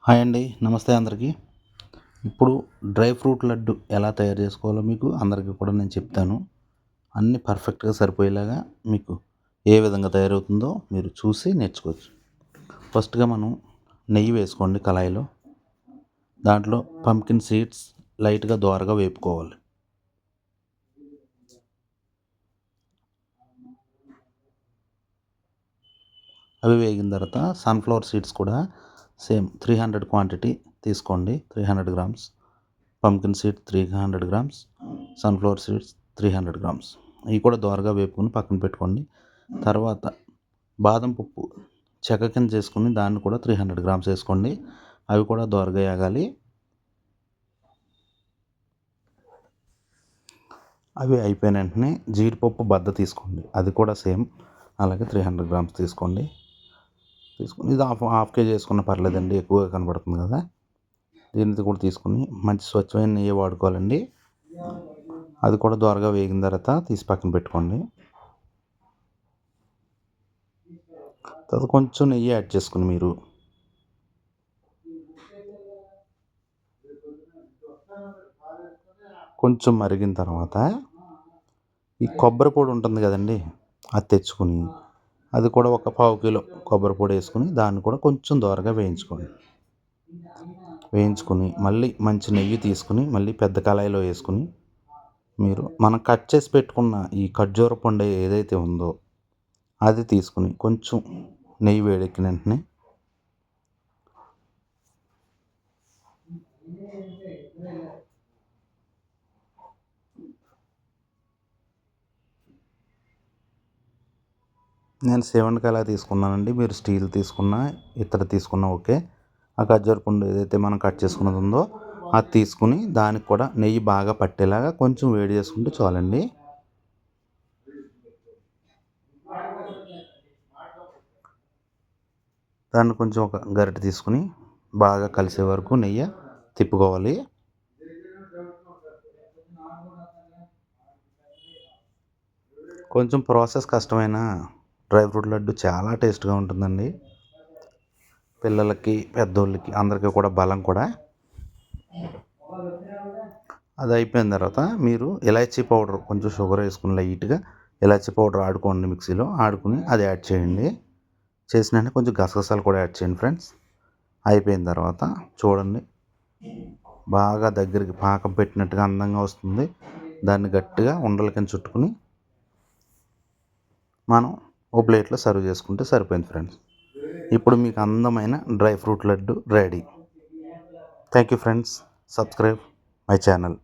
Hi అండి, నమస్తే అందరికీ. ఇప్పుడు డ్రై ఫ్రూట్ లడ్డు ఎలా తయారు చేసుకోవాలో మీకు అందరికీ కూడా నేను చెప్తాను. అన్నీ పర్ఫెక్ట్గా సరిపోయేలాగా మీకు ఏ విధంగా తయారవుతుందో మీరు చూసి నేర్చుకోవచ్చు. ఫస్ట్గా మనం నెయ్యి వేసుకోండి కళాయిలో. దాంట్లో పంకిన్ సీడ్స్ లైట్గా దోరగా వేపుకోవాలి. అవి వేగిన తర్వాత సన్ఫ్లవర్ సీడ్స్ కూడా సేమ్ 300 క్వాంటిటీ తీసుకోండి. 300 grams pumpkin seed, 300 grams sunflower seeds, 300 grams. ఇవి కూడా దోరగా వేపుకొని పక్కన పెట్టుకోండి. తర్వాత బాదం పప్పు చెక్క కింద చేసుకుని దాన్ని కూడా 300 గ్రామ్స్ వేసుకోండి. అవి కూడా దోరగా వేగాలి. అవి అయిపోయిన వెంటనే జీడిపప్పు బద్ద తీసుకోండి. అది కూడా సేమ్ అలాగే 300 గ్రామ్స్ తీసుకోండి. ఇది హాఫ్ కేజీ వేసుకున్న పర్లేదండి, ఎక్కువగా కనబడుతుంది కదా. దీనిది కూడా తీసుకుని మంచి స్వచ్ఛమైన నెయ్యి వాడుకోవాలండి. అది కూడా దోరగా వేగిన తర్వాత తీసి పక్కన పెట్టుకోండి. తర్వాత కొంచెం నెయ్యి యాడ్ చేసుకుని మీరు కొంచెం మరిగిన తర్వాత ఈ కొబ్బరి పొడి ఉంటుంది కదండి, అది తెచ్చుకుని అది కూడా ఒక పావు కిలో కొబ్బరి పొడి వేసుకుని దాన్ని కూడా కొంచెం దోరగా వేయించుకుని మళ్ళీ మంచి నెయ్యి తీసుకుని మళ్ళీ పెద్ద కళాయిలో వేసుకుని మీరు మనం కట్ చేసి పెట్టుకున్న ఈ ఖర్జూర పండు ఏదైతే ఉందో అది తీసుకుని కొంచెం నెయ్యి వేడెక్కిన వెంటనే నేను సెవెన్ కళాయి తీసుకున్నానండి. మీరు స్టీల్ తీసుకున్నా ఇతర తీసుకున్నా ఓకే. ఆ ఖర్జూర పండు ఏదైతే మనం కట్ చేసుకున్నది ఉందో అది తీసుకుని దానికి కూడా నెయ్యి బాగా పట్టేలాగా కొంచెం వేడి చేసుకుంటే చాలండి. దాన్ని కొంచెం ఒక గరిటె తీసుకుని బాగా కలిసే వరకు నెయ్యి తిప్పుకోవాలి. కొంచెం ప్రాసెస్ కష్టమైన డ్రై ఫ్రూట్ లడ్డు చాలా టేస్ట్గా ఉంటుందండి. పిల్లలకి పెద్దోళ్ళకి అందరికీ కూడా బలం కూడా. అది అయిపోయిన తర్వాత మీరు ఇలాచీ పౌడర్ కొంచెం షుగర్ వేసుకుని లైట్గా ఇలాచీ పౌడర్ ఆడుకోండి, మిక్సీలో ఆడుకుని అది యాడ్ చేయండి. చేసిన కొంచెం గసగసాలు కూడా యాడ్ చేయండి ఫ్రెండ్స్. అయిపోయిన తర్వాత చూడండి, బాగా దగ్గరికి పాకం పెట్టినట్టుగా అందంగా వస్తుంది. దాన్ని గట్టిగా ఉండల కింద చుట్టుకుని మనం ఓ ప్లేట్లో సర్వ్ చేసుకుంటే సరిపోయింది ఫ్రెండ్స్. ఇప్పుడు మీకు అందమైన dry fruit laddu ready. Thank you friends. Subscribe my channel.